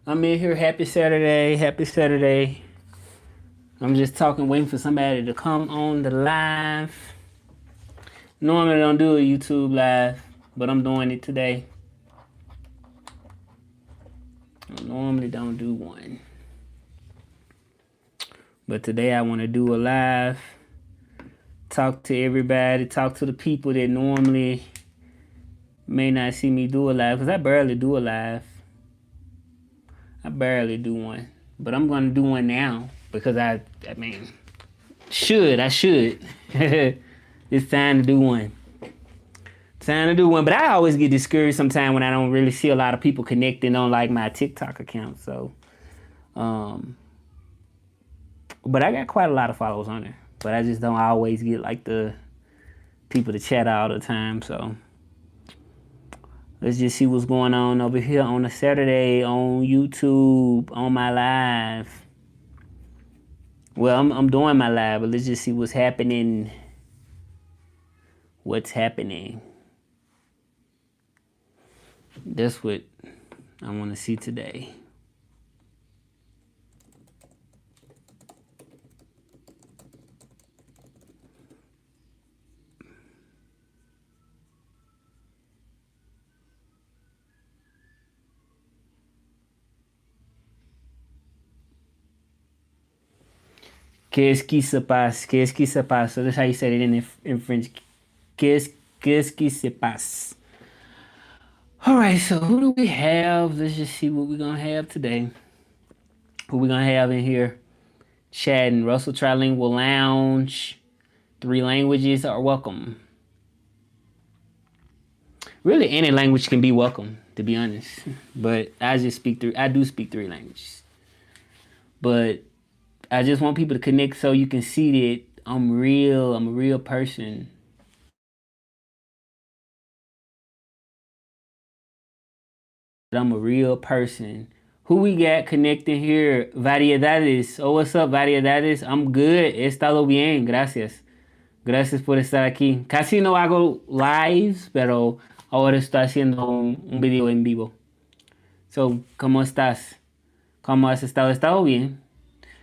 I'm in here. Happy Saturday. Happy Saturday. I'm just talking, waiting for somebody to come on the live. Normally I don't do a YouTube live, but I'm doing it today. I normally don't do one. But today I want to do a live. Talk to everybody. Talk to the people that normally may not see me do a live. Because I barely do a live. I barely do one. But I'm going to do one now. Because I mean, I should. It's time to do one. Time to do one. But I always get discouraged sometimes when I don't really see a lot of people connecting on like my TikTok account. So, but I got quite a lot of followers on there. But I just don't always get like the people to chat all the time. So let's just see what's going on over here on a Saturday on YouTube on my live. Well, I'm doing my live, but let's just see what's happening. What's happening? That's what I want to see today. Qu'est-ce qui se passe? Qu'est-ce qui se passe? So that's how you say it in French. Qu'est-ce qui se passe? All right, so who do we have? Let's just see what we're going to have today. Who we going to have in here? Chatting. Russell Trilingual Lounge. 3 languages are welcome. Really, any language can be welcome, to be honest. But I do speak 3 languages. But I just want people to connect so you can see that I'm real. I'm a real person. I'm a real person. Who we got connecting here? Variedades. Oh, what's up, Variedades? I'm good. He estado bien. Gracias. Gracias por estar aquí. Casi no hago lives, pero ahora estoy haciendo un video en vivo. So, ¿cómo estás? ¿Cómo has estado? ¿He estado bien?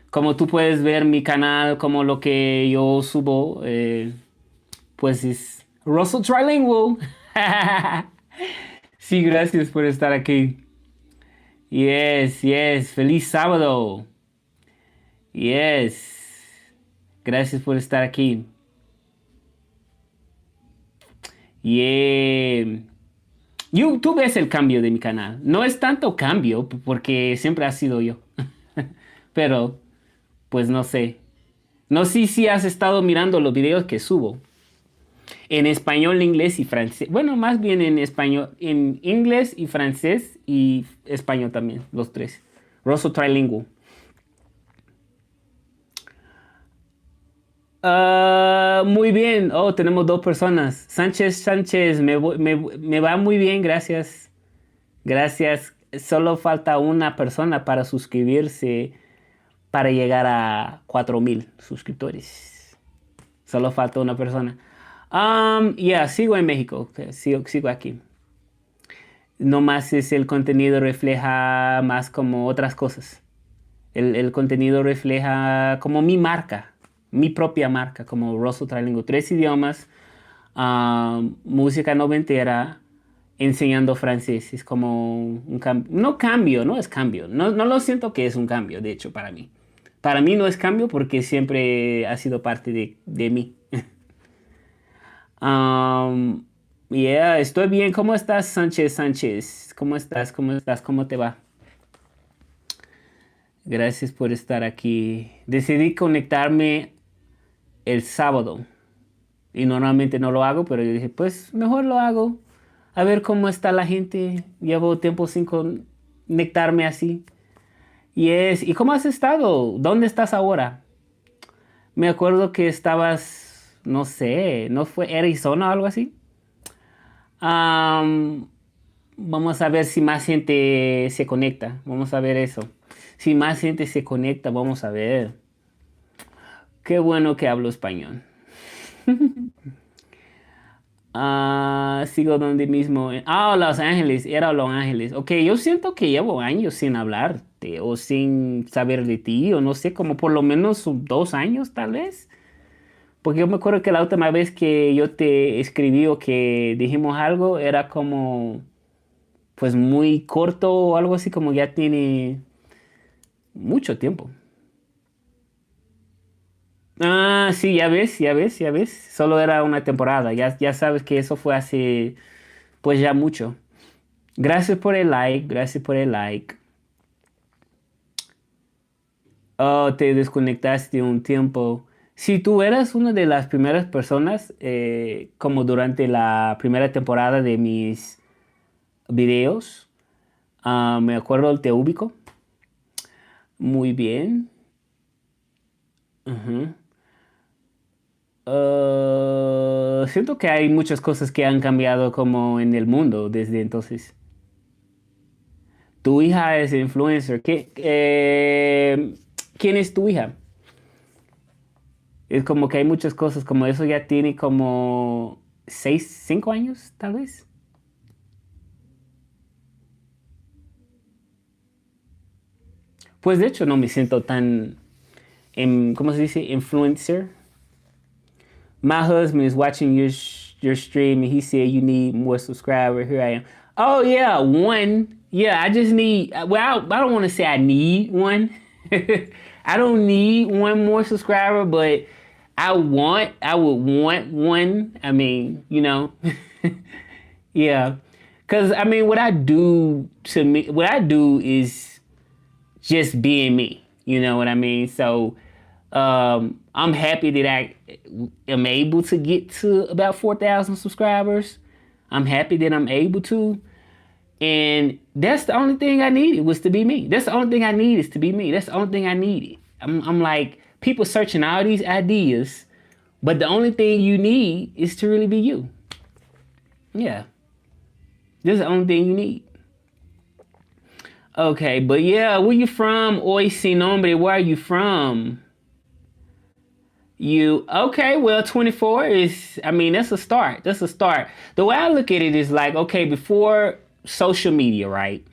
Como tú puedes ver mi canal, como lo que yo subo, pues es Russell Trilingual. Sí, gracias por estar aquí. Yes, yes. Feliz sábado. Yes. Gracias por estar aquí. Yeah. Tú ves el cambio de mi canal. No es tanto cambio, porque siempre ha sido yo. Pero, pues no sé. No sé si has estado mirando los videos que subo. En español, inglés y francés. Bueno, más bien en español, en inglés y francés y español también, los 3. Russell Trilingual. Muy bien. Oh, tenemos 2 personas. Sánchez, me va muy bien, gracias. Gracias. Solo falta una persona para suscribirse para llegar a 4,000 suscriptores. Solo falta una persona. Sigo en México. Okay, sigo aquí. No más es el contenido refleja más como otras cosas. El contenido refleja como mi marca, mi propia marca, como Russell Trilingual. 3 idiomas, música noventera, enseñando francés. Es como un cambio. No cambio, no es cambio. No, no lo siento que es un cambio, de hecho, para mí. Para mí no es cambio porque siempre ha sido parte de mí. Estoy bien. ¿Cómo estás, Sánchez? ¿Cómo estás? ¿Cómo estás? ¿Cómo te va? Gracias por estar aquí. Decidí conectarme el sábado y normalmente no lo hago, pero yo dije, pues mejor lo hago. A ver cómo está la gente. Llevo tiempo sin conectarme así. ¿Y cómo has estado? ¿Dónde estás ahora? Me acuerdo que estabas, no sé, ¿no fue Arizona o algo así? Am, Vamos a ver si más gente se conecta. Vamos a ver eso. Si más gente se conecta, vamos a ver. Qué bueno que hablo español. Sigo donde mismo. Los Ángeles, era Los Ángeles. Ok, yo siento que llevo años sin hablarte o sin saber de ti, o no sé, como por lo menos 2 años tal vez. Porque yo me acuerdo que la última vez que yo te escribí o que dijimos algo era como, pues muy corto o algo así, como ya tiene mucho tiempo. Sí, ya ves, ya ves, ya ves. Solo era una temporada. Ya sabes que eso fue hace, pues ya mucho. Gracias por el like, gracias por el like. Oh, te desconectaste un tiempo. Si tú eras una de las primeras personas, como durante la primera temporada de mis videos, me acuerdo, te ubico. Muy bien. Ujú. Siento que hay muchas cosas que han cambiado como en el mundo desde entonces. Tu hija es influencer. ¿Quién es tu hija? Es como que hay muchas cosas, como eso ya tiene como 5 años, tal vez. Pues de hecho no me siento tan, ¿cómo se dice? Influencer. My husband is watching your stream and he said you need more subscribers. Here I am. Oh yeah, one. Yeah, I just need. Well, I don't want to say I need one. I don't need one more subscriber, but I would want one. I mean, yeah. Cause I mean, what I do is just being me. You know what I mean? So I'm happy that I am able to get to about 4,000 subscribers. I'm happy that I'm able to. And that's the only thing I needed was to be me. That's the only thing I need is to be me. That's the only thing I needed. I'm like, people searching all these ideas, but the only thing you need is to really be you. Yeah. That's the only thing you need. Okay, but yeah, where you from? Hoy sin nombre, where are you from? You okay? Well, 24 is, I mean, that's a start. That's a start. The way I look at it is like, okay, before social media, right?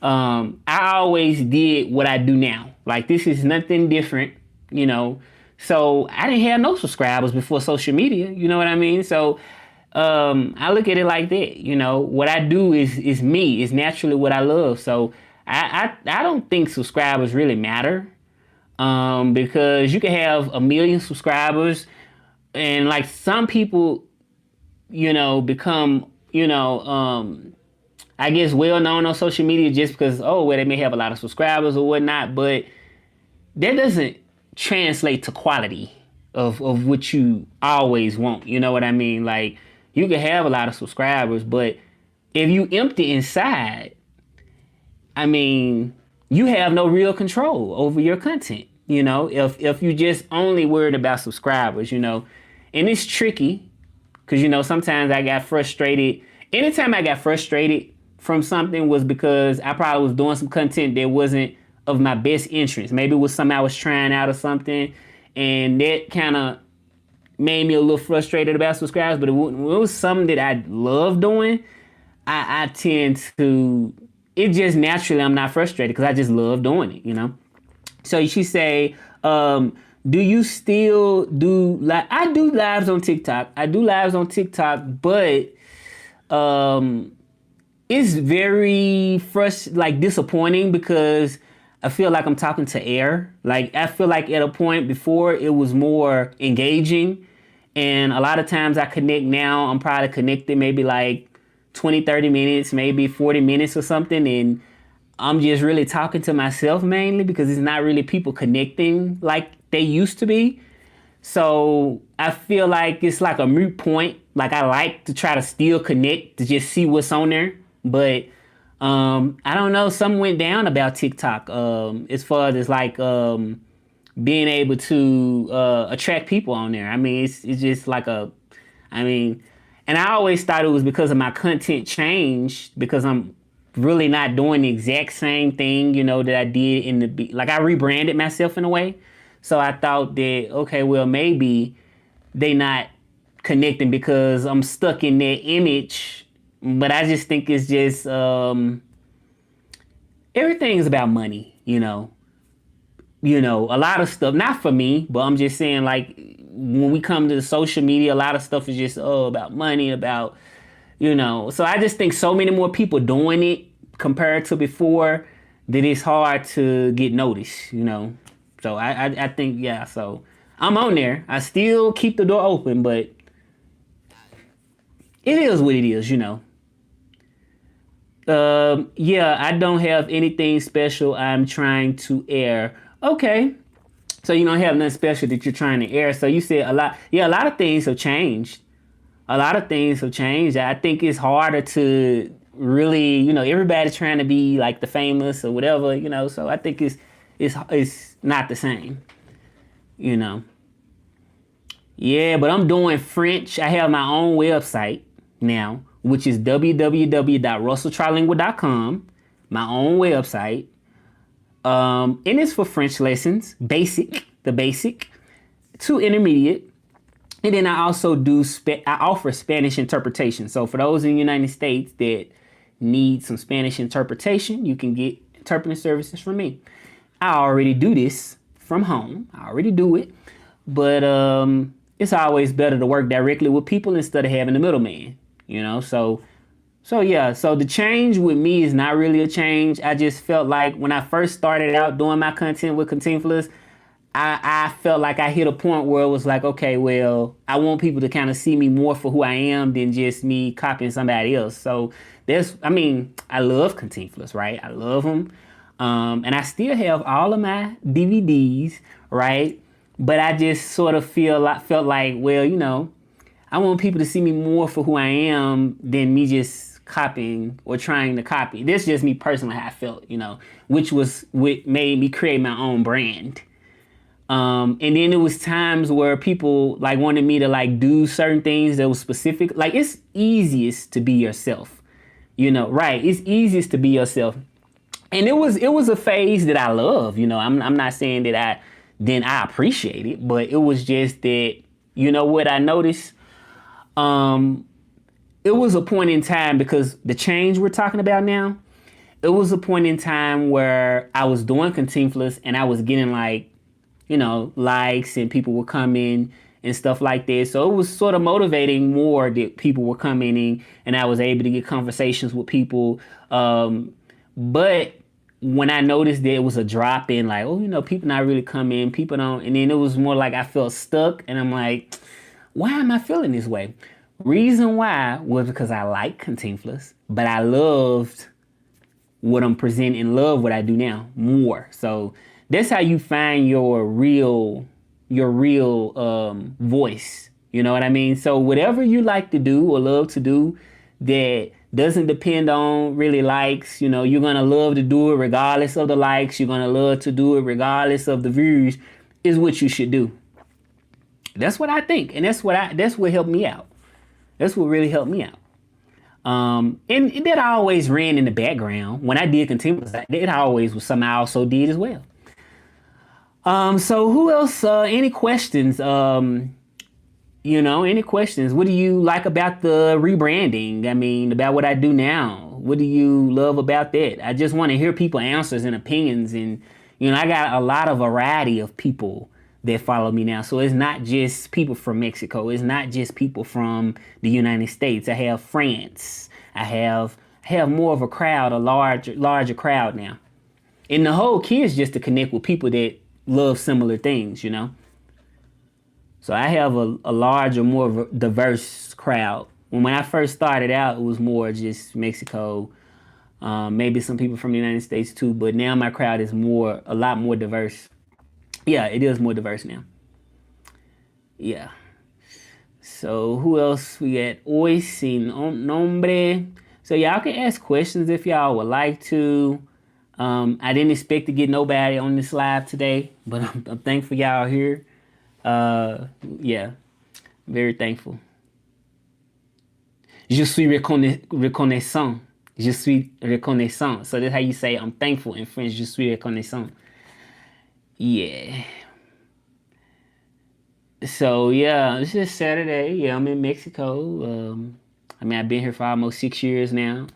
I always did what I do now. Like this is nothing different, you know. So I didn't have no subscribers before social media. You know what I mean? So I look at it like that. You know, what I do is me. It's naturally what I love. So I don't think subscribers really matter because you can have a million subscribers and like some people, become, I guess well known on social media just because, oh, well, they may have a lot of subscribers or whatnot, but that doesn't translate to quality of what you always want. You know what I mean? Like you can have a lot of subscribers, but if you empty inside, I mean, you have no real control over your content. If you just only worried about subscribers, and it's tricky because sometimes I got frustrated. Anytime I got frustrated from something was because I probably was doing some content that wasn't of my best interest. Maybe it was something I was trying out or something, and that kind of made me a little frustrated about subscribers. But when it was something that I love doing, I tend to. It just naturally I'm not frustrated because I just love doing it. So she say, do you still do I do lives on TikTok. I do lives on TikTok, but it's very like disappointing because I feel like I'm talking to air. Like I feel like at a point before it was more engaging. And a lot of times I connect now, I'm probably connected maybe like 20, 30 minutes, maybe 40 minutes or something. And I'm just really talking to myself mainly because it's not really people connecting like they used to be. So I feel like it's like a moot point. Like I like to try to still connect to just see what's on there. But I don't know, something went down about TikTok as far as like being able to attract people on there. I mean, it's just like I mean, and I always thought it was because of my content changed because I'm really not doing the exact same thing, that I did like I rebranded myself in a way. So I thought that, okay, well, maybe they not connecting because I'm stuck in that image. But I just think it's just everything's about money, a lot of stuff, not for me, but I'm just saying, like, when we come to the social media, a lot of stuff is just, about money, so I just think so many more people doing it compared to before that it's hard to get noticed. So I think, yeah, so I'm on there. I still keep the door open, but it is what it is. Yeah, I don't have anything special I'm trying to air. Okay. So you don't have nothing special that you're trying to air. So you said a lot. Yeah, a lot of things have changed. A lot of things have changed. I think it's harder to really, everybody's trying to be like the famous or whatever. So I think it's not the same, you know. Yeah, but I'm doing French. I have my own website now, which is www.russelltrilingual.com. My own website. And it's for French lessons, the basic to intermediate. And then I also I offer Spanish interpretation. So for those in the United States that need some Spanish interpretation, you can get interpreting services from me. I already do this from home. I already do it. But it's always better to work directly with people instead of having the middleman, So yeah, so the change with me is not really a change. I just felt like when I first started out doing my content with Contemplars, I felt like I hit a point where it was like, okay, well, I want people to kind of see me more for who I am than just me copying somebody else. So I love Contemplars, right? I love them. And I still have all of my DVDs, right? But I just sort of felt like, well, I want people to see me more for who I am than me just copying or trying to copy. This is just me personally how I felt, which was what made me create my own brand. And then it was times where people like wanted me to like do certain things that was specific. Like it's easiest to be yourself, right? It's easiest to be yourself. And it was a phase that I love, I'm not saying that I appreciate it, but it was just that, what I noticed, it was a point in time because the change we're talking about now, it was a point in time where I was doing Contemplars and I was getting like, likes and people were coming and stuff like that. So it was sort of motivating more that people were coming in and I was able to get conversations with people. But when I noticed that it was a drop in like, people not really coming, people don't. And then it was more like I felt stuck and I'm like, why am I feeling this way? Reason why was because I like Contemplars, but I loved what I'm presenting and love what I do now more. So that's how you find your real voice. You know what I mean? So whatever you like to do or love to do that doesn't depend on really likes, you're going to love to do it regardless of the likes. You're going to love to do it regardless of the views is what you should do. That's what I think. And that's what helped me out. That's what really helped me out. And that always ran in the background. When I did Contemplars, it always was something I also did as well. So who else? Any questions? Any questions? What do you like about the rebranding? I mean, about what I do now. What do you love about that? I just want to hear people's answers and opinions. And, I got a lot of variety of people that follow me now. So it's not just people from Mexico. It's not just people from the United States. I have France. I have more of a crowd, a larger crowd now. And the whole key is just to connect with people that love similar things, So I have a larger, more diverse crowd. When I first started out, it was more just Mexico, maybe some people from the United States too. But now my crowd is a lot more diverse. Yeah, it is more diverse now. Yeah. So who else we got? Hoy sin nombre. So y'all can ask questions if y'all would like to. I didn't expect to get nobody on this live today, but I'm thankful y'all here. Yeah, very thankful. Je suis reconnaissant. Je suis reconnaissant. So that's how you say I'm thankful in French. Je suis reconnaissant. Yeah. So yeah, this is Saturday. Yeah, I'm in Mexico. I mean, I've been here for almost 6 years now.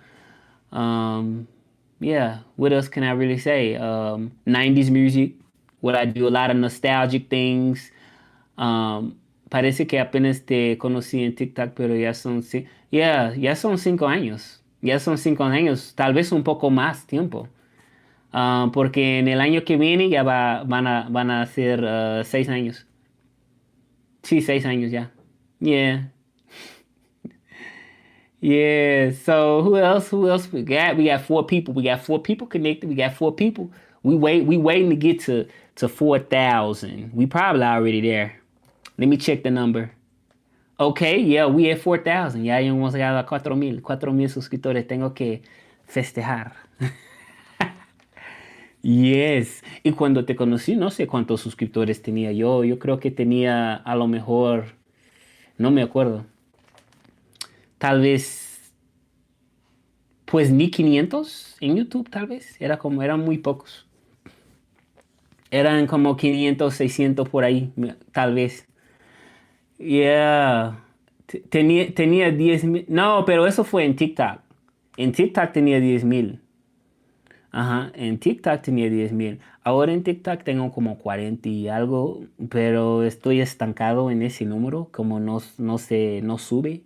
Um, yeah, what else can I really say? 90s music. What I do a lot of nostalgic things. Parece que apenas te conocí en TikTok, pero ya son 5 años. Ya son 5 años, tal vez un poco más tiempo. Porque en el año que viene van a ser 6 años. Sí, 6 años ya. Yeah. Yeah. So who else? Who else we got? We got 4 people. We got 4 people connected. We got 4 people. We waiting to get to 4,000. We probably already there. Let me check the number. Okay, yeah, we at 4,000. Ya hemos llegado a 4,000. 4,000 suscriptores. Tengo que festejar. Yes. Y cuando te conocí, no sé cuántos suscriptores tenía yo. Yo creo que tenía a lo mejor, no me acuerdo. Tal vez, pues ni 500 en YouTube, tal vez. Eran muy pocos. Eran como 500, 600 por ahí, tal vez. Yeah. Tenía 10,000. No, pero eso fue en TikTok. En TikTok tenía 10,000. Ajá, en TikTok tenía 10,000. Ahora en TikTok tengo como 40 y algo, pero estoy estancado en ese número, como no sube.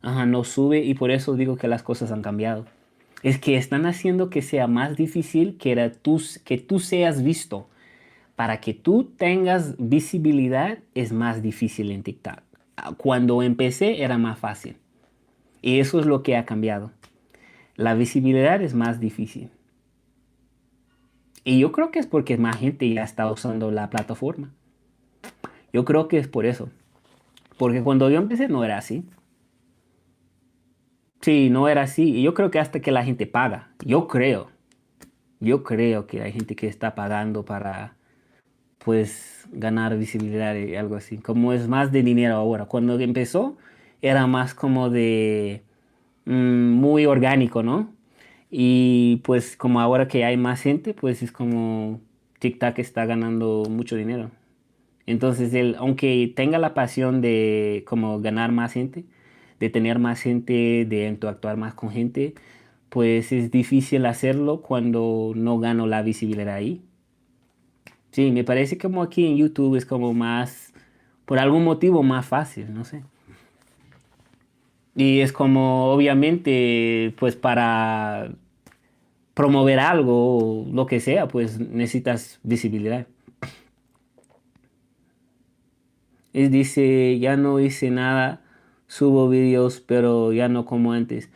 Ajá, no sube y por eso digo que las cosas han cambiado. Es que están haciendo que sea más difícil que tú seas visto. Para que tú tengas visibilidad es más difícil en TikTok. Cuando empecé era más fácil. Y eso es lo que ha cambiado. La visibilidad es más difícil. Y yo creo que es porque más gente ya está usando la plataforma. Yo creo que es por eso. Porque cuando yo empecé no era así. Sí, no era así. Y yo creo que hasta que la gente paga. Yo creo que hay gente que está pagando para, pues, ganar visibilidad y algo así. Como es más de dinero ahora. Cuando empezó era más como de muy orgánico, ¿no? Y pues como ahora que hay más gente, pues es como TikTok está ganando mucho dinero. Entonces él, aunque tenga la pasión de como ganar más gente, de tener más gente, de interactuar más con gente, pues es difícil hacerlo cuando no gano la visibilidad ahí. Sí, me parece como aquí en YouTube es como más, por algún motivo más fácil, no sé. Y es como, obviamente, pues para promover algo o lo que sea, pues necesitas visibilidad. Él dice, ya no hice nada, subo videos, pero ya no como antes.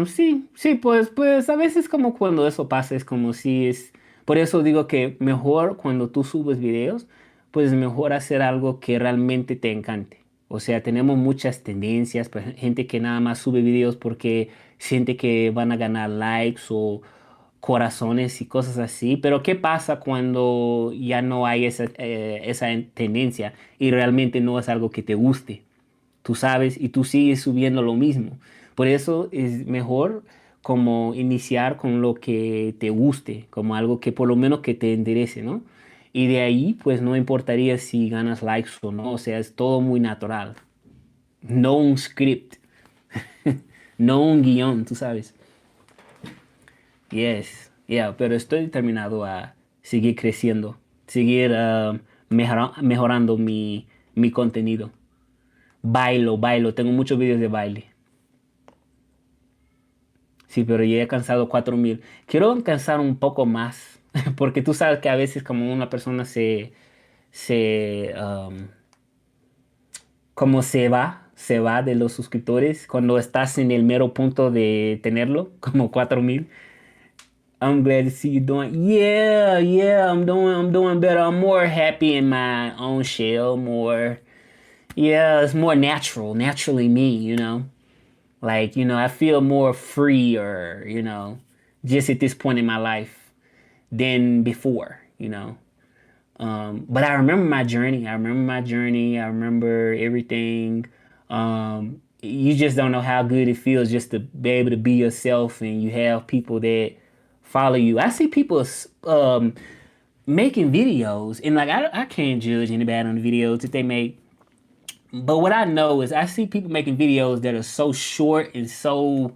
Sí, sí, pues a veces como cuando eso pasa, es como si es... Por eso digo que mejor cuando tú subes videos, pues mejor hacer algo que realmente te encante. O sea, tenemos muchas tendencias, pues, gente que nada más sube videos porque siente que van a ganar likes o corazones y cosas así, pero ¿qué pasa cuando ya no hay esa tendencia y realmente no es algo que te guste? Tú sabes y tú sigues subiendo lo mismo. Por eso es mejor como iniciar con lo que te guste, como algo que por lo menos que te interese, ¿no? Y de ahí pues no importaría si ganas likes o no, o sea, es todo muy natural. No un script, no un guión, tú sabes. Yes, yeah, pero estoy determinado a seguir creciendo, seguir mejorando mi contenido. Bailo, tengo muchos videos de baile. Sí, pero ya he alcanzado 4,000. Quiero alcanzar un poco más, porque tú sabes que a veces como una persona se, como se va de los suscriptores cuando estás en el mero punto de tenerlo, como 4,000. I'm glad to see you doing. Yeah, yeah, I'm doing better. I'm more happy in my own shell, more. Yeah, it's more natural, naturally me, you know. Like, I feel more free or, just at this point in my life than before, you know. But I remember my journey. I remember my journey. I remember everything. You just don't know how good it feels just to be able to be yourself and you have people that follow you. I see people making videos, and like I can't judge anybody on the videos that they make. But what I know is I see people making videos that are so short and so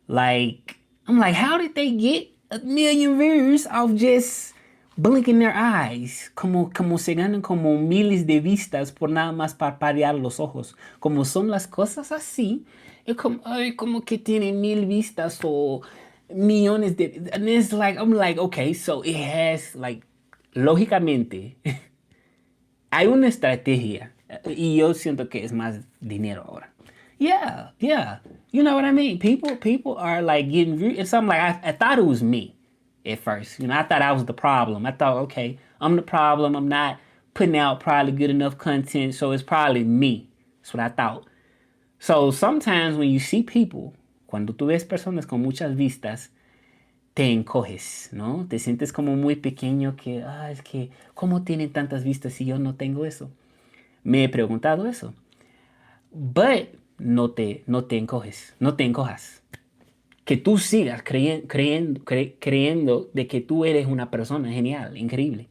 like I'm like, how did they get 1 million views off just blinking their eyes? Como se ganan como miles de vistas por nada más parpadear los ojos. Como son las cosas así, es como, ay, como que tienen 1,000 vistas o millones de. And it's like, I'm like, okay, so it has, like, lógicamente, hay una estrategia. Y yo siento que es más dinero ahora. Yeah, yeah. You know what I mean? People are like getting views. It's something like I thought it was me at first. I thought I was the problem. I thought, okay, I'm the problem. I'm not putting out probably good enough content, so it's probably me. That's what I thought. So sometimes when you see people, cuando tú ves personas con muchas vistas, te encoges, ¿no? Te sientes como muy pequeño que, es que, ¿cómo tienen tantas vistas si yo no tengo eso? Me he preguntado eso. But no te encoges, no te encojas. Que tú sigas creyendo de que tú eres una persona genial, increíble.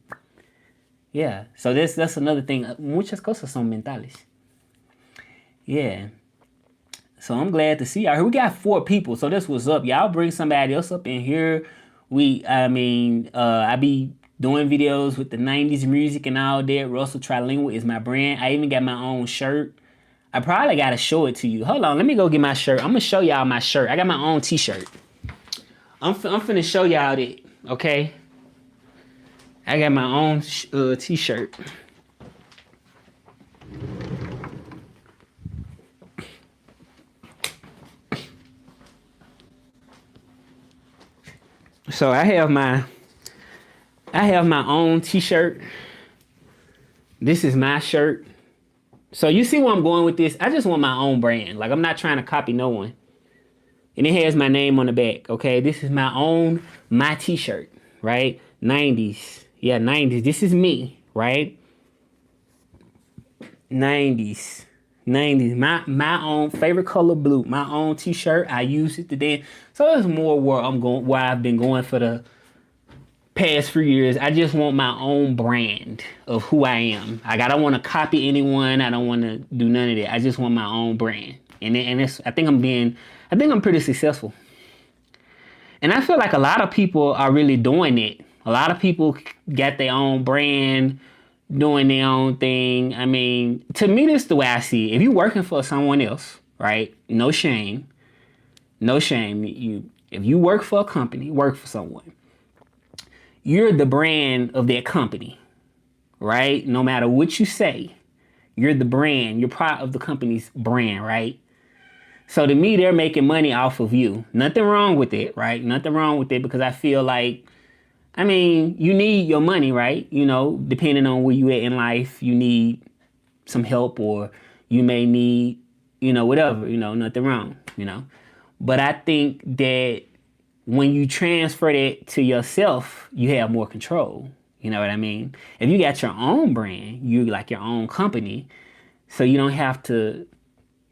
Yeah, so that's another thing. Muchas cosas son mentales. Yeah. So I'm glad to see y'all. We got 4 people, so this was up. Y'all bring somebody else up in here. I be doing videos with the 90s music and all that. Russell Trilingual is my brand. I even got my own shirt. I probably got to show it to you. Hold on, let me go get my shirt. I'm going to show y'all my shirt. I got my own t-shirt. I'm finna show y'all that, okay? I got my own t-shirt. So I have my own t-shirt. This is my shirt. So you see where I'm going with this? I just want my own brand. Like, I'm not trying to copy no one. And it has my name on the back, okay? This is my t-shirt, right? 90s. Yeah, 90s. This is me, right? 90s. 90s. My own favorite color, blue. My own t-shirt. I use it today. So it's more where I've been going for the past few years. I just want my own brand of who I am. Like, I don't want to copy anyone. I don't want to do none of that. I just want my own brand. And it's, I think I'm pretty successful. And I feel like a lot of people are really doing it. A lot of people got their own brand, doing their own thing. I mean, to me, this is the way I see it. If you're working for someone else, right? No shame. No shame. If you work for a company, work for someone. You're the brand of that company, right? No matter what you say, you're the brand. You're part of the company's brand, right? So to me, they're making money off of you. Nothing wrong with it, right? Nothing wrong with it, because I feel like, I mean, you need your money, right? Depending on where you at in life, you need some help, or you may need, whatever, nothing wrong, But I think that when you transfer that to yourself, you have more control. You know what I mean? If you got your own brand, you like your own company, so you don't have to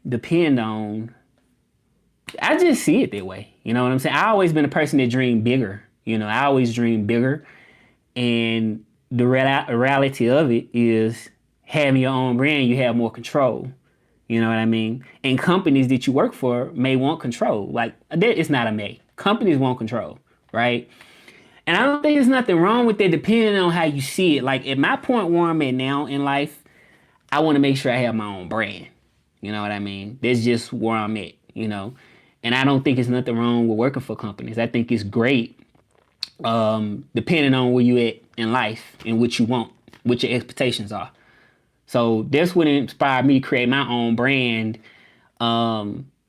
depend on. I just see it that way. You know what I'm saying? I always been a person that dreamed bigger. I always dreamed bigger. And the reality of it is, having your own brand, you have more control. You know what I mean? And companies that you work for may want control. Like, it's not a may. Companies want control, right? And I don't think there's nothing wrong with that, depending on how you see it. Like, at my point where I'm at now in life, I want to make sure I have my own brand. You know what I mean? That's just where I'm at, And I don't think there's nothing wrong with working for companies. I think it's great, depending on where you at in life and what you want, what your expectations are. So that's what inspired me to create my own brand.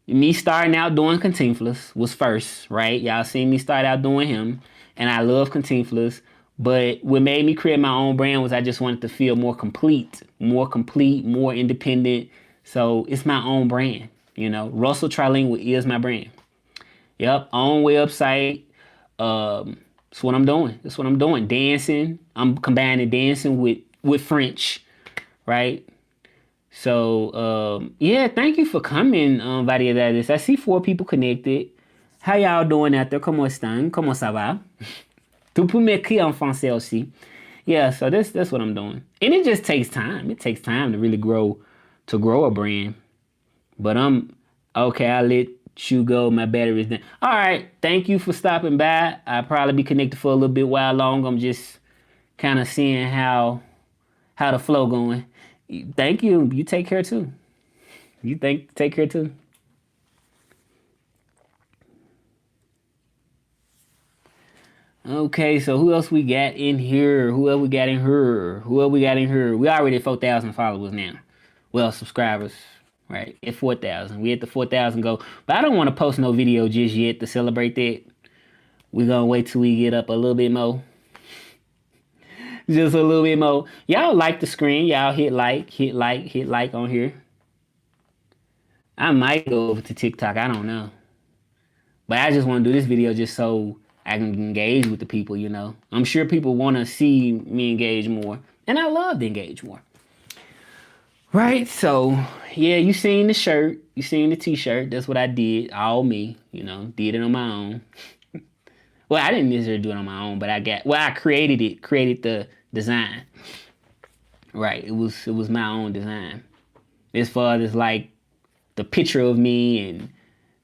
Me starting out doing Cantinflas was first, right? Y'all seen me start out doing him, and I love Cantinflas. But what made me create my own brand was I just wanted to feel more complete, more independent. So it's my own brand, Russell Trilingual is my brand. Yep, own website. That's what I'm doing. Dancing. I'm combining dancing with French, right? So, yeah, thank you for coming, variedades. I see 4 people connected. How y'all doing out there? Comment están? Comment ça va? Tu peux m'écrire en français aussi. Yeah, so that's what I'm doing. And it just takes time. It takes time to really grow a brand. But I'm okay, I'll let you go. My battery's done. All right. Thank you for stopping by. I'll probably be connected for a little bit while longer. I'm just kind of seeing how the flow going. Thank you. You take care too. Take care too. Okay, so who else we got in here? Who else we got in here? Who else we got in here? We already at 4,000 followers now. Well, subscribers, right? At 4,000. We at the 4,000 go. But I don't want to post no video just yet to celebrate that. We're gonna wait till we get up a little bit more. Just a little bit more. Y'all like the screen. Y'all hit like on here. I might go over to TikTok. I don't know. But I just want to do this video just so I can engage with the people, you know. I'm sure people want to see me engage more. And I love to engage more. Right? So, yeah, you seen the shirt. You seen the t-shirt. That's what I did. All me, you know. Did it on my own. Well, I didn't necessarily do it on my own, but I created it. Created the design. Right. It was my own design. As far as like the picture of me and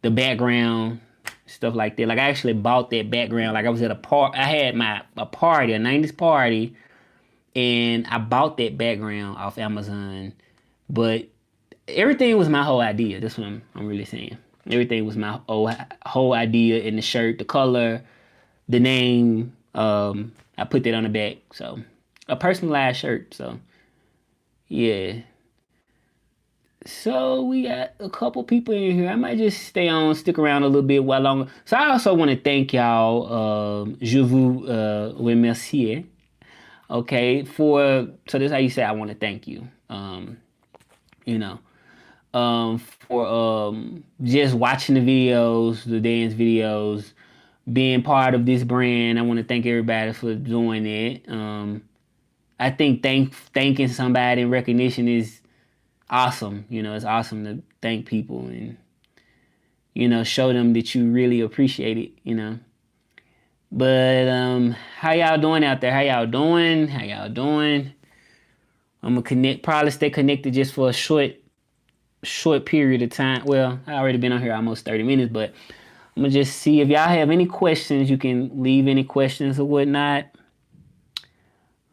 the background, stuff like that. Like I actually bought that background. Like I was at I had a party, a 90s party, and I bought that background off Amazon. But everything was my whole idea. That's what I'm really saying. Everything was my whole idea in the shirt, the color, the name. I put that on the back. So a personalized shirt. So yeah. So we got a couple people in here. I might just stick around a little bit while longer. So I also want to thank y'all. Je vous remercie. Okay, so this is how you say I want to thank you. You know, for just watching the videos, the dance videos, being part of this brand. I want to thank everybody for doing it. I think thanking somebody in recognition is awesome. You know, it's awesome to thank people and, you know, show them that you really appreciate it, you know. But how y'all doing out there? How y'all doing? How y'all doing? I'm gonna probably stay connected just for a short period of time. Well, I already been on here almost 30 minutes, but I'm gonna just see if y'all have any questions. You can leave any questions or whatnot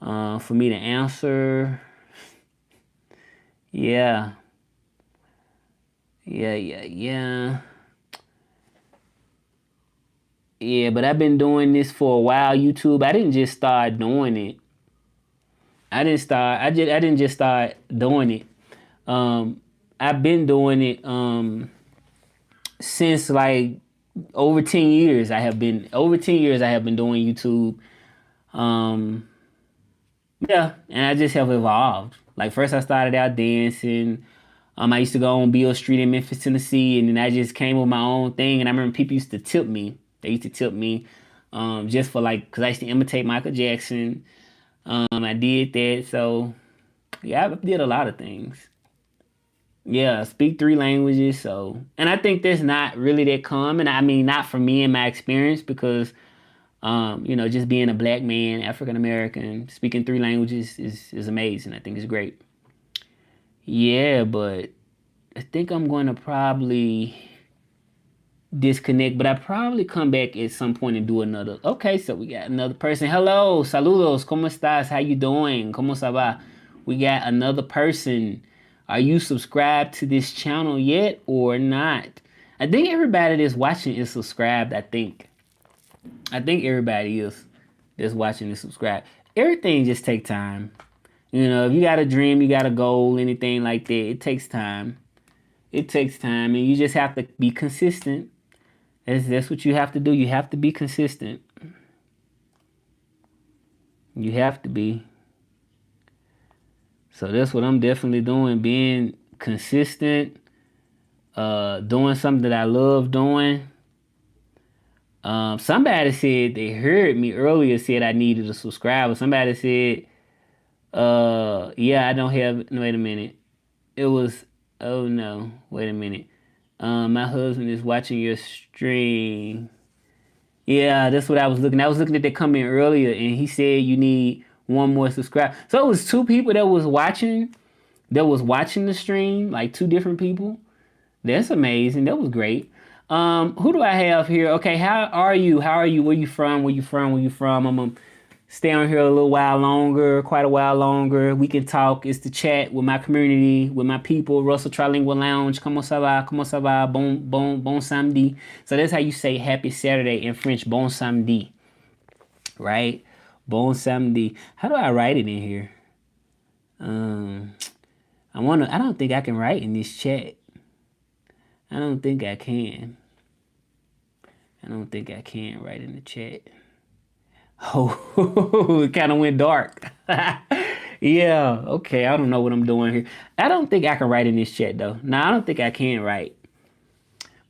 for me to answer. Yeah. Yeah. Yeah, but I've been doing this for a while, YouTube. I didn't just start doing it. I didn't just start doing it. I've been doing it since like over 10 years. Over 10 years I have been doing YouTube. Yeah, and I just have evolved. Like first I started out dancing. I used to go on Beale Street in Memphis, Tennessee, and then I just came with my own thing. And I remember people used to tip me. They used to tip me just for like, because I used to imitate Michael Jackson. I did that. So, yeah, I did a lot of things. Yeah, I speak 3 languages. So, and I think that's not really that common. I mean, not for me in my experience, because, you know, just being a black man, African American, speaking 3 languages is amazing. I think it's great. Yeah, but I think I'm going to probably disconnect, but I probably come back at some point and do another. Okay, so we got another person. Hello, saludos, ¿cómo estás? How you doing? ¿Cómo se va? We got another person. Are you subscribed to this channel yet or not? I think everybody that's watching is subscribed. I think everybody is that's watching is subscribed. Everything just take time. You know, if you got a dream, you got a goal, anything like that, it takes time. It takes time, and you just have to be consistent. That's what you have to do. You have to be consistent. You have to be. So that's what I'm definitely doing, being consistent, doing something that I love doing. Somebody said they heard me earlier, said I needed a subscriber. Somebody said, yeah, I don't have, no, wait a minute. It was, oh no, wait a minute. My husband is watching your stream. Yeah, that's what I was looking. I was looking at that comment earlier, and he said you need one more subscriber. So it was two people that was watching the stream, like two different people. That's amazing. That was great. Who do I have here? Okay, how are you? How are you? Where you from? Where you from? Where you from? I'm gonna stay on here a little while longer, quite a while longer. We can talk. It's the chat with my community, with my people. Russell Trilingual Lounge. Comment ça va? Comment ça va? Bon samedi. So that's how you say happy Saturday in French. Bon samedi. Right? Bon samedi. How do I write it in here? I don't think I can write in this chat. I don't think I can. I don't think I can write in the chat. Oh, it kind of went dark. Yeah, okay. I don't know what I'm doing here. I don't think I can write in this chat though. No, I don't think I can write.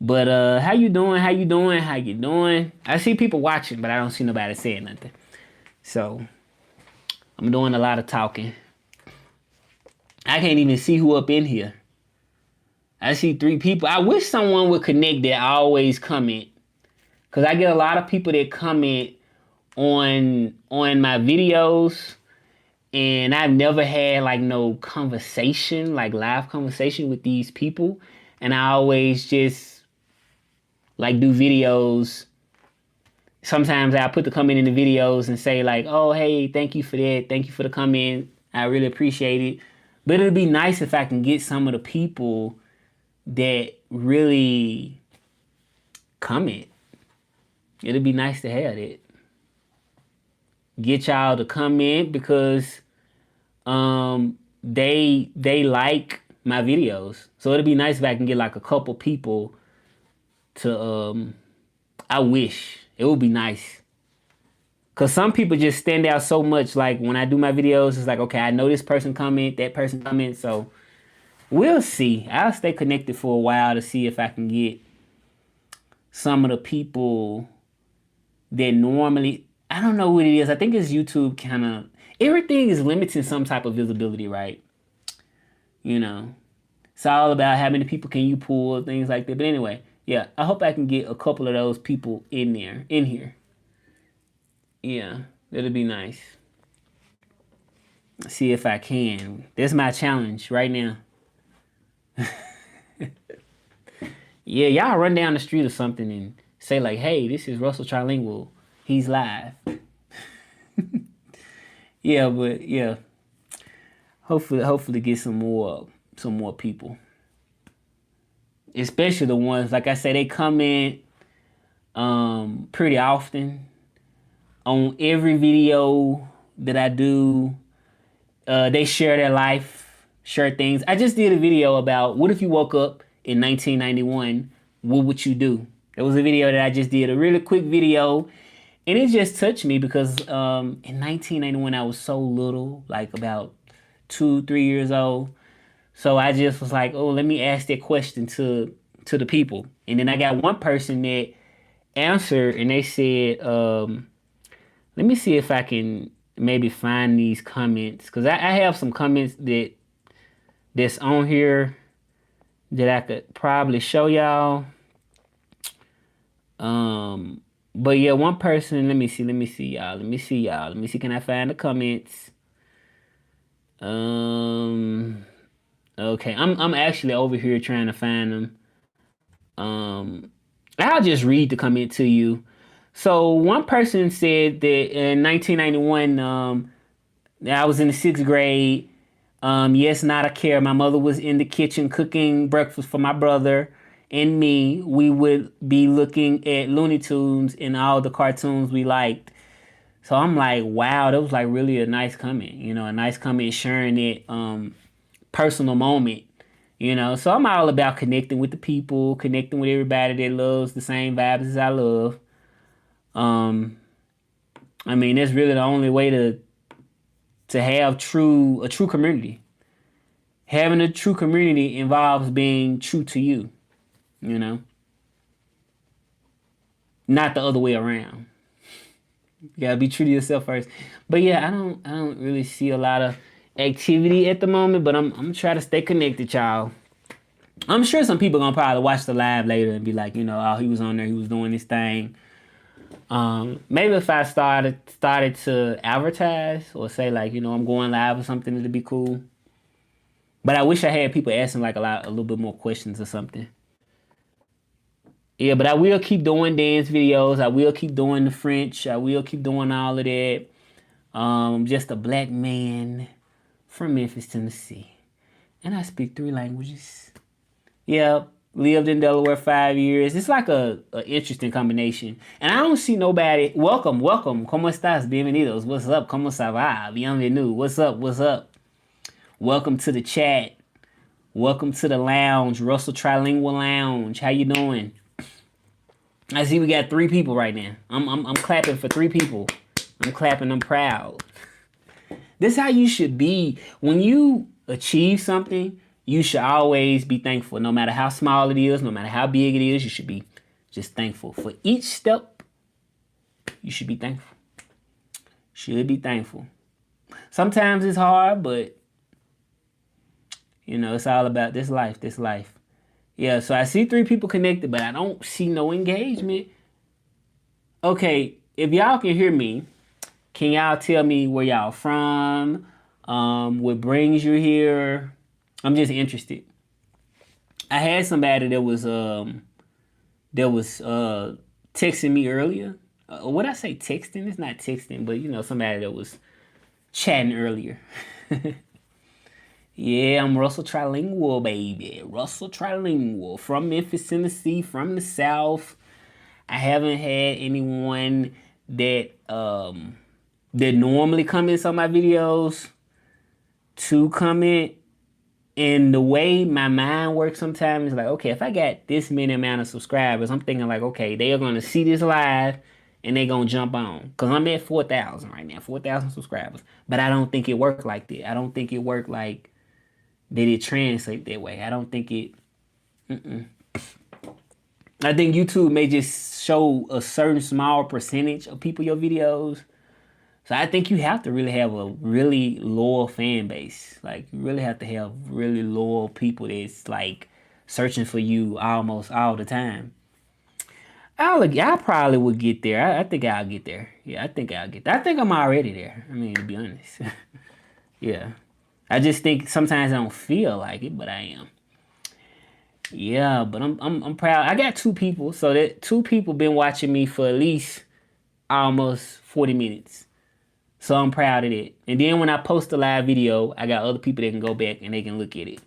But how you doing? How you doing? How you doing? I see people watching, but I don't see nobody saying nothing. So I'm doing a lot of talking. I can't even see who up in here. I see 3 people. I wish someone would connect that always comment. Because I get a lot of people that comment on my videos. And I've never had like no conversation, like live conversation with these people. And I always just like do videos. Sometimes I put the comment in the videos and say like, oh, hey, thank you for that. Thank you for the comment. I really appreciate it. But it'd be nice if I can get some of the people that really comment. It'd be nice to have that. Get y'all to comment because they like my videos. So it'd be nice if I can get like a couple people to I wish. It would be nice. Cause some people just stand out so much. Like when I do my videos, it's like, okay, I know this person comment, that person comment. So we'll see. I'll stay connected for a while to see if I can get some of the people that normally, I don't know what it is. I think it's YouTube kind of, everything is limiting some type of visibility, right? You know, it's all about how many people can you pull, things like that. But anyway, yeah, I hope I can get a couple of those people in here. Yeah, it'll be nice. See if I can. That's my challenge right now. Yeah, y'all run down the street or something and say like, hey, this is Russell Trilingual. He's live. Yeah, but yeah. Hopefully get some more people. Especially the ones, like I say, they come in pretty often. On every video that I do, they share their life, share things. I just did a video about what if you woke up in 1991, what would you do? It was a video that I just did, a really quick video. And it just touched me because in 1991, I was so little, like about 2-3 years old. So I just was like, oh, let me ask that question to the people. And then I got one person that answered and they said, let me see if I can maybe find these comments. Because I have some comments that's on here that I could probably show y'all. But yeah, one person, let me see, y'all. Let me see, can I find the comments? Okay, I'm actually over here trying to find them. I'll just read the comment to you. So one person said that in 1991, I was in the 6th grade. Yes, not a care. My mother was in the kitchen cooking breakfast for my brother and me. We would be looking at Looney Tunes and all the cartoons we liked. So I'm like, wow, that was like really a nice comment. You know, a nice comment sharing that personal moment. You know, so I'm all about connecting with the people, connecting with everybody that loves the same vibes as I love. I mean, that's really the only way to have a true community. Having a true community involves being true to you, you know, not the other way around. You gotta be true to yourself first. But yeah, I don't really see a lot of activity at the moment, but I'm trying to stay connected, y'all. I'm sure some people gonna probably watch the live later and be like, you know, oh, he was on there, he was doing this thing. Maybe if I started to advertise or say like, I'm going live or something, it'd be cool. But I wish I had people asking like a little bit more questions or something. Yeah, but I will keep doing dance videos. I will keep doing the French. I will keep doing all of that. Just a black man from Memphis, Tennessee, and I speak 3 languages. Yeah, lived in Delaware 5 years. It's like a interesting combination, and I don't see nobody. Welcome, welcome. ¿Cómo estás? Bienvenidos. What's up? ¿Cómo ça va? Bienvenue. What's up? What's up? Welcome to the chat. Welcome to the lounge, Russell Trilingual Lounge. How you doing? I see we got 3 people right now. I'm clapping for 3 people. I'm clapping. I'm proud. This is how you should be when you achieve something. You should always be thankful, no matter how small it is, no matter how big it is. You should be just thankful for each step. You should be thankful. Should be thankful. Sometimes it's hard, but it's all about this life. This life. Yeah, so I see 3 people connected, but I don't see no engagement. Okay, if y'all can hear me, can y'all tell me where y'all from? What brings you here? I'm just interested. I had somebody that was texting me earlier. What I say texting? It's not texting, but somebody that was chatting earlier. Yeah, I'm Russell Trilingual, baby. Russell Trilingual from Memphis, Tennessee, from the South. I haven't had anyone that that normally comments on my videos to comment. And the way my mind works sometimes is like, okay, if I got this many amount of subscribers, I'm thinking like, okay, they are gonna see this live and they're gonna jump on. Cause I'm at 4,000 right now, 4,000 subscribers. But I don't think it worked like that. I don't think it worked like did it translate that way. I don't think it. I think YouTube may just show a certain small percentage of people your videos. So I think you have to really have a really loyal fan base. Like you really have to have really loyal people that's like searching for you almost all the time. I probably would get there. I think I'll get there. Yeah, I think I'll get there. I think I'm already there. I mean, to be honest. Yeah. I just think sometimes I don't feel like it, but I am. Yeah, but I'm proud. I got 2 people, so that 2 people been watching me for at least almost 40 minutes. So I'm proud of it. And then when I post a live video, I got other people that can go back and they can look at it.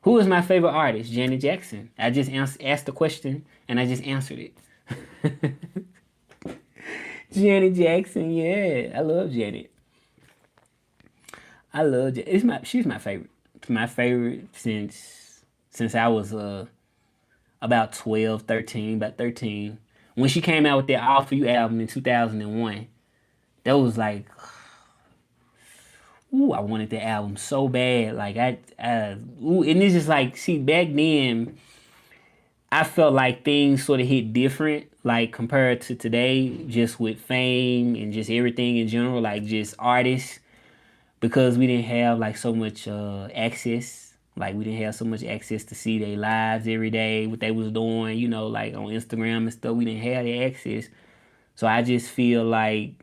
Who is my favorite artist? Janet Jackson. I just asked the question and I just answered it. Janet Jackson, yeah. I love Janet. I love Janet. She's my favorite. My favorite since I was about 12, 13, about 13. When she came out with that All For You album in 2001, that was like, ooh, I wanted that album so bad. Like ooh, and it's just like, see, back then, I felt like things sort of hit different, like compared to today, just with fame and just everything in general, like just artists, because we didn't have like so much access. Like we didn't have so much access to see their lives every day, what they was doing, like on Instagram and stuff. We didn't have the access. So I just feel like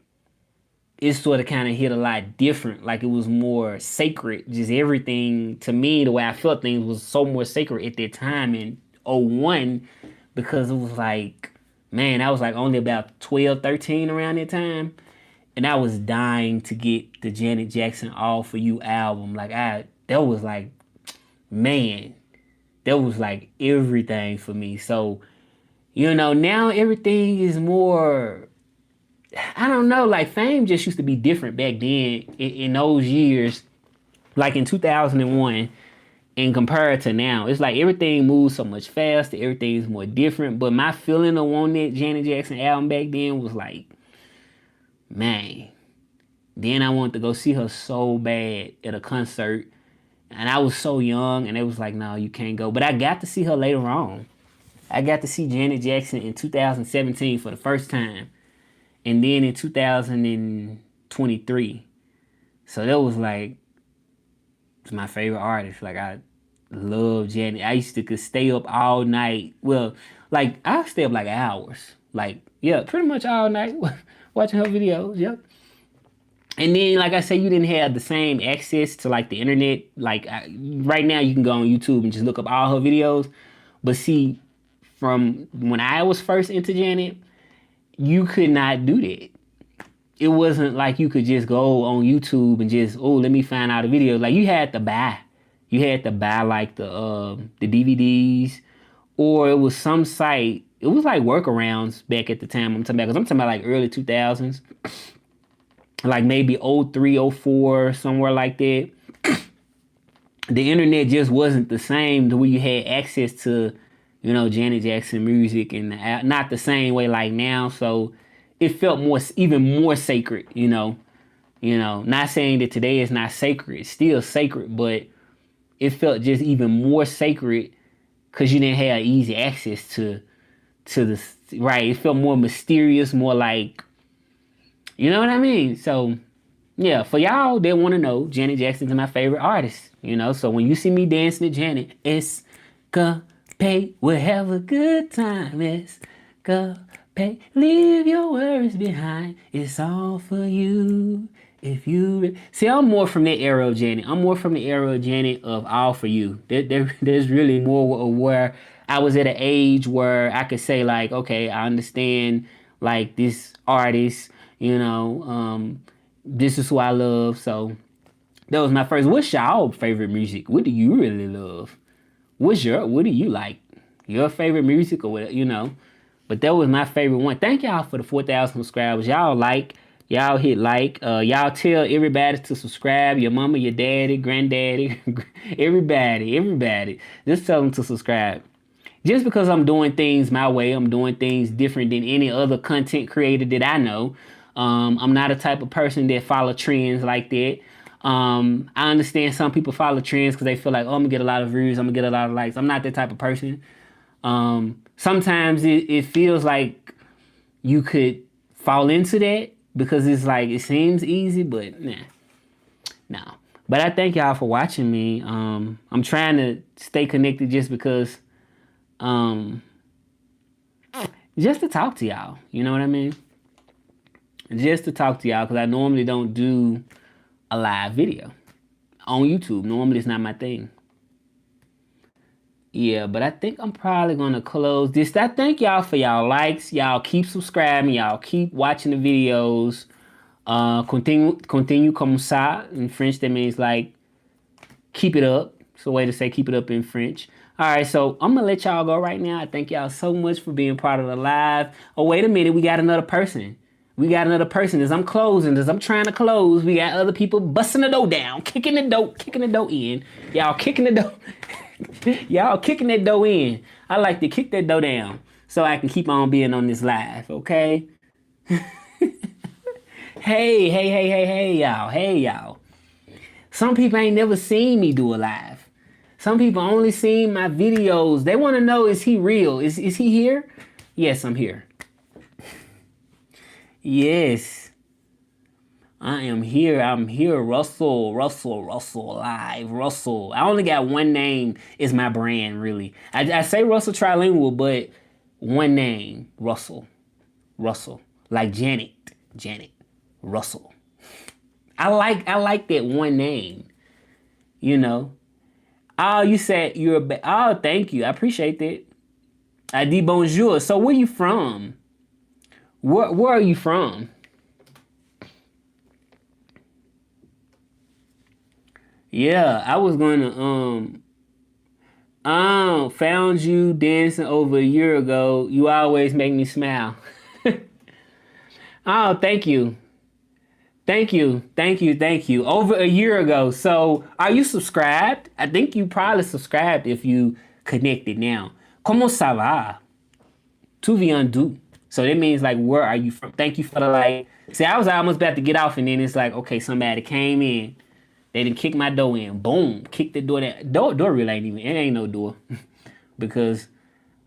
it sort of kind of hit a lot different. Like it was more sacred. Just everything to me, the way I felt things was so more sacred at that time in '01, because it was like, man, I was like only about 12, 13 around that time. And I was dying to get the Janet Jackson All For You album. Like that was like, man, that was like everything for me. So, now everything is more, I don't know, like fame just used to be different back then in those years, like in 2001 and compared to now. It's like everything moves so much faster, everything's more different. But my feeling of wanting that Janet Jackson album back then was like, man, then I wanted to go see her so bad at a concert. And I was so young, and it was like, no, you can't go. But I got to see her later on. I got to see Janet Jackson in 2017 for the first time. And then in 2023. So that was like, it's my favorite artist. Like, I love Janet. I used to could stay up all night. Well, like, I stay up like hours. Like, yeah, pretty much all night watching her videos. Yep. And then, like I said, you didn't have the same access to like the internet. Like right now, you can go on YouTube and just look up all her videos. But see, from when I was first into Janet, you could not do that. It wasn't like you could just go on YouTube and just, oh, let me find out a video. Like you had to buy. You had to buy like the DVDs, or it was some site. It was like workarounds back at the time. I'm talking about, because I'm talking about like early 2000s, like maybe '03, '04, somewhere like that. The internet just wasn't the same to where you had access to, Janet Jackson music, and not the same way like now. So it felt even more sacred, Not saying that today is not sacred, it's still sacred, but it felt just even more sacred because you didn't have easy access to the right. It felt more mysterious, more like, you know what I mean? So yeah, for y'all that want to know, Janet Jackson's my favorite artist. So when you see me dancing to Janet, escape, we'll have a good time. Escape, leave your worries behind. It's all for you. If you see, I'm more from that era of Janet. I'm more from the era of Janet of All For You. There's really more of where I was at an age where I could say like, okay, I understand like this artist, this is who I love. So that was my first. What's y'all favorite music? What do you really love? What do you like? Your favorite music or what, But that was my favorite one. Thank y'all for the 4,000 subscribers. Y'all hit like. Y'all tell everybody to subscribe. Your mama, your daddy, granddaddy, everybody. Just tell them to subscribe. Just because I'm doing things my way, I'm doing things different than any other content creator that I know. I'm not a type of person that follow trends like that. I understand some people follow trends because they feel like, oh, I'm gonna get a lot of views, I'm gonna get a lot of likes. I'm not that type of person. Sometimes it feels like you could fall into that because it's like it seems easy, but no. But I thank y'all for watching me. I'm trying to stay connected just because, just to talk to y'all. You know what I mean? Just to talk to y'all, because I normally don't do a live video on YouTube. Normally it's not my thing. Yeah, but I think I'm probably gonna close this. I thank y'all for y'all likes. Y'all keep subscribing. Y'all keep watching the videos. Continue comme ça. In French, that means like keep it up. It's a way to say keep it up in French. All right, so I'm gonna let y'all go right now. I thank y'all so much for being part of the live. Oh, wait a minute, we got another person. As I'm trying to close, we got other people busting the door down, kicking the door in. Y'all kicking the door. Y'all kicking that door in. I like to kick that door down so I can keep on being on this live, okay? Hey, y'all. Hey, y'all. Some people ain't never seen me do a live. Some people only seen my videos. They want to know, is he real? Is he here? Yes, I'm here. Yes, I am here. I'm here, Russell, live, Russell. I only got one name. Is my brand, really. I say Russell Trilingual, but one name, Russell. Like Janet, Russell. I like that one name, Oh, you said you're oh, thank you. I appreciate that. I dis bonjour. So where you from? Where are you from? Yeah, I was gonna found you dancing over a year ago. You always make me smile. Oh, thank you. Thank you. Over a year ago. So are you subscribed? I think you probably subscribed if you connected now. Comment ça va? Tout vient d'où? So that means like, where are you from? Thank you for the like. See, I was almost about to get off, and then it's like, okay, somebody came in. They didn't kick my door in. Boom, kick the door down. Door really ain't even. It ain't no door, because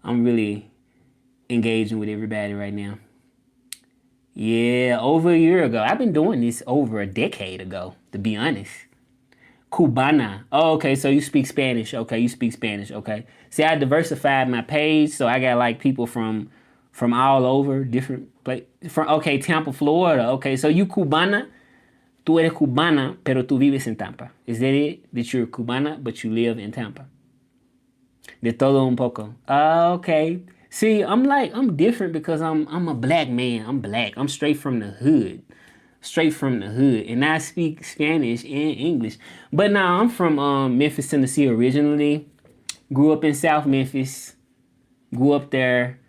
I'm really engaging with everybody right now. Yeah, over a year ago. I've been doing this over a decade ago, to be honest. Cubana. Oh, okay, so you speak Spanish. Okay, you speak Spanish. Okay. See, I diversified my page, so I got like people from from all over different places. From okay, Tampa, Florida. Okay, so you cubana, tú eres cubana, pero tú vives en Tampa. Is that it? That you're cubana, but you live in Tampa. De todo un poco. Okay. See, I'm different because I'm a black man. I'm black. I'm straight from the hood. Straight from the hood. And I speak Spanish and English. But now I'm from Memphis, Tennessee originally. Grew up in South Memphis. Grew up there.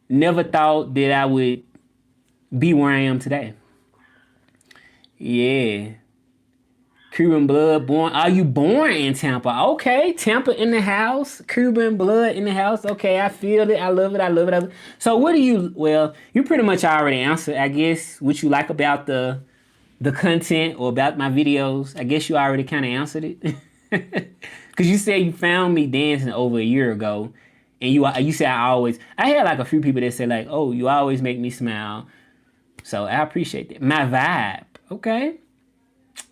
Never thought that I would be where I am today. Yeah. Cuban blood born. Are you born in Tampa? Okay, Tampa in the house. Cuban blood in the house. Okay, I feel it. I love it. I love it. I love it. So what do you? Well, you pretty much already answered. I guess what you like about the content or about my videos. I guess you already kind of answered it. Cause you said you found me dancing over a year ago, and you said I had like a few people that said like, oh, you always make me smile. So I appreciate that. My vibe. Okay.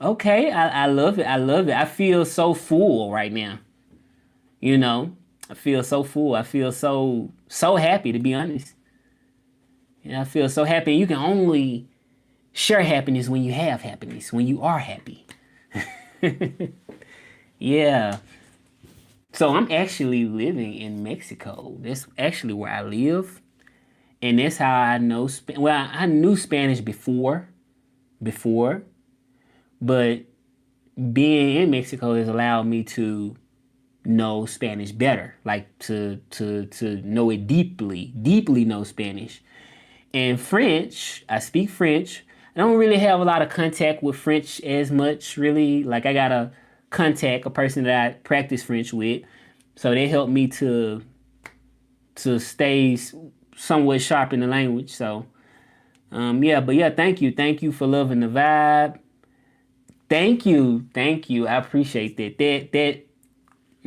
Okay, I love it. I love it. I feel so full right now. You know, I feel so full. I feel so happy, to be honest. Yeah, I feel so happy. And you can only share happiness when you have happiness, when you are happy. Yeah. So I'm actually living in Mexico. That's actually where I live. And that's how I know well, I knew Spanish before, but being in Mexico has allowed me to know Spanish better, like to know it deeply know Spanish. And French, I speak French. I don't really have a lot of contact with French as much, really. Like I got a person that I practice French with, so they help me to stay somewhat sharp in the language. So yeah, but yeah, thank you for loving the vibe. Thank you. I appreciate that.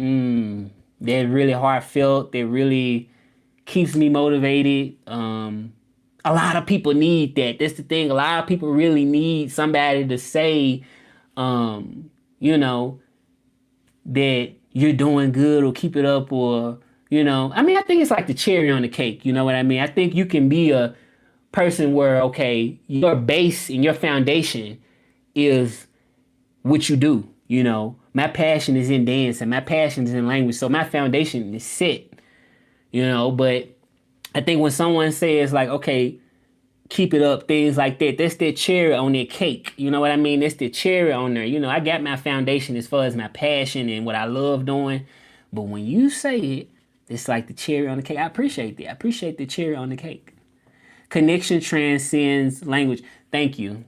That really heartfelt. That really keeps me motivated. A lot of people need that. That's the thing. A lot of people really need somebody to say, you know, that you're doing good or keep it up or, you know. I mean, I think it's like the cherry on the cake. You know what I mean? I think you can be a person where, okay, your base and your foundation is what you do. You know, my passion is in dance and my passion is in language. So my foundation is set, you know, but I think when someone says like, okay, keep it up, things like that, that's the cherry on their cake. You know what I mean? That's the cherry on there. You know, I got my foundation as far as my passion and what I love doing. But when you say it, it's like the cherry on the cake. I appreciate that. I appreciate the cherry on the cake. Connection transcends language. Thank you.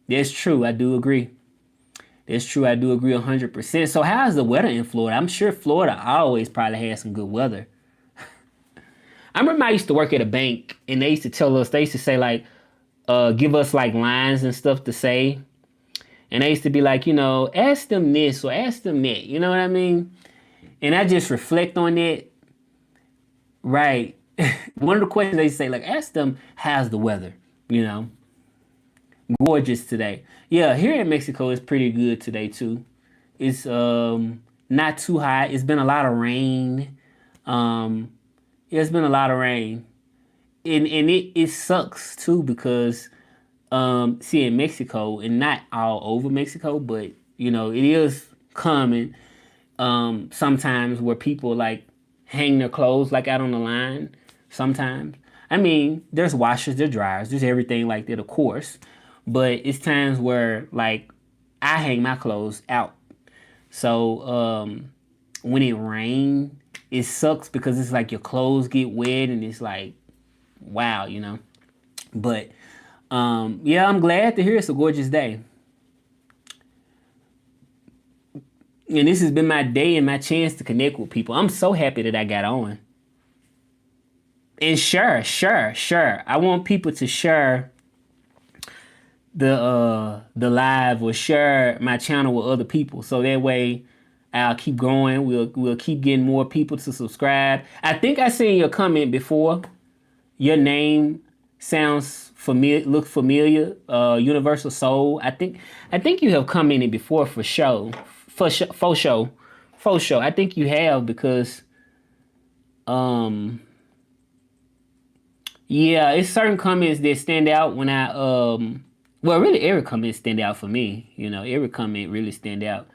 That's true. I do agree. It's true. I do agree 100%. So how's the weather in Florida? I'm sure Florida always probably has some good weather. I remember I used to work at a bank and they used to say like, give us like lines and stuff to say. And they used to be like, you know, ask them this or ask them that. You know what I mean? And I just reflect on that. Right. One of the questions they say, like, ask them, how's the weather? You know? Gorgeous today. Yeah, here in Mexico it's pretty good today too. It's not too hot. It's been a lot of rain. Yeah, it's been a lot of rain. And it sucks too because see in Mexico, and not all over Mexico, but you know, it is common sometimes where people like hang their clothes like out on the line sometimes. I mean, there's washers, there's dryers, there's everything like that, of course. But it's times where like I hang my clothes out. So when it rains, it sucks because it's like your clothes get wet and it's like, wow, you know. But yeah, I'm glad to hear it's a gorgeous day. And this has been my day and my chance to connect with people. I'm so happy that I got on. And sure. I want people to share the live or share my channel with other people. So that way I'll keep growing. We'll keep getting more people to subscribe. I think I seen your comment before. Your name sounds familiar, look familiar. Universal Soul. I think you have commented before for show. For show. I think you have because Yeah, it's certain comments that stand out when I well, really every comment stand out for me. You know, every comment really stand out.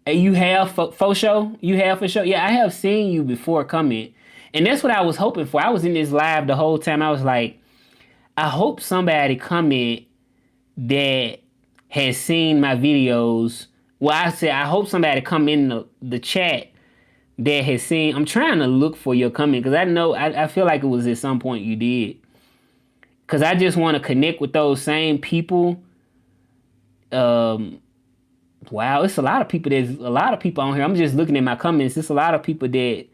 Hey, you have for show? You have for show? Yeah, I have seen you before comment, and that's what I was hoping for. I was in this live the whole time. I was like, I hope somebody comment that has seen my videos. Well, I said I hope somebody come in the chat that has seen. I'm trying to look for your comment because I know I feel like it was at some point you did. Because I just want to connect with those same people. Um, wow, it's a lot of people. There's a lot of people on here. I'm just looking at my comments. It's a lot of people that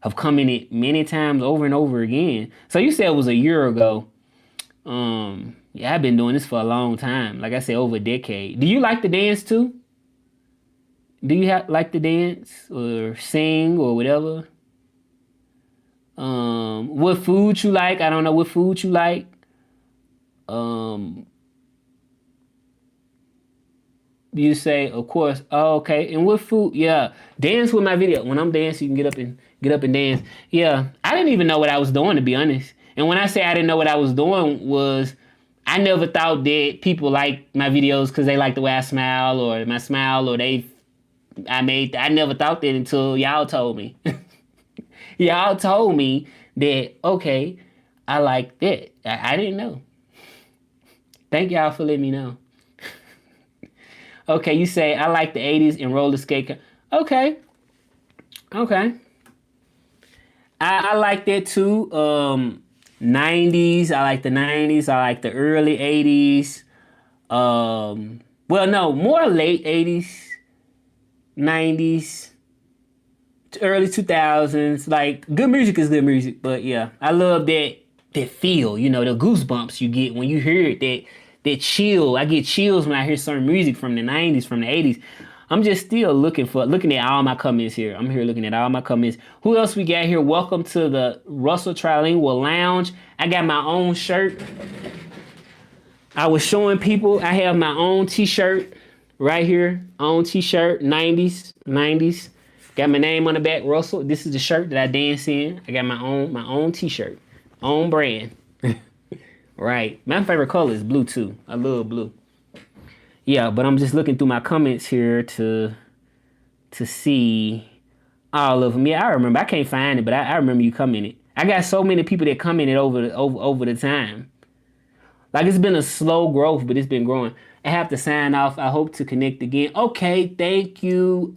have commented many times over and over again. So you said it was a year ago. Yeah, I've been doing this for a long time. Like I said, over a decade. Do you like to dance too? Do you like to dance or sing or whatever? What food you like? I don't know what food you like. Um, you say, of course. Oh, okay. And what food? Yeah, dance with my video. When I'm dancing, you can get up and dance. Yeah, I didn't even know what I was doing to be honest. And when I say I didn't know what I was doing was, I never thought that people like my videos because they like the way I smile or my smile or I never thought that until y'all told me. Y'all told me that okay, I like that. I didn't know. Thank y'all for letting me know. Okay, you say I like the 80s and roller skate. Okay, okay. I like that too. 90s. I like the 90s. I like the early 80s. Well, no, more late 80s, 90s, early 2000s. Like good music is good music, but yeah, I love that feel. You know, the goosebumps you get when you hear it. That chill. I get chills when I hear certain music from the 90s, from the 80s. I'm just still looking at all my comments here. I'm here looking at all my comments. Who else we got here? Welcome to the Russell Trilingual Lounge. I got my own shirt. I was showing people I have my own t-shirt right here. Own t-shirt, 90s. Got my name on the back, Russell. This is the shirt that I dance in. I got my own t-shirt. Own brand. Right. My favorite color is blue too. I love blue. Yeah, but I'm just looking through my comments here to see all of them. Yeah, I remember. I can't find it, but I remember you commented. I got so many people that commented over the time. Like it's been a slow growth, but it's been growing. I have to sign off. I hope to connect again. Okay, thank you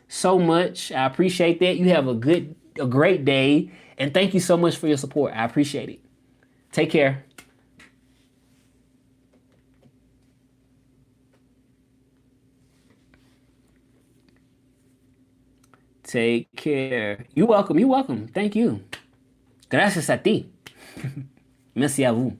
so much. I appreciate that. You have a great day, and thank you so much for your support. I appreciate it. Take care. Take care. You're welcome. You're welcome. Thank you. Gracias a ti. Merci à vous.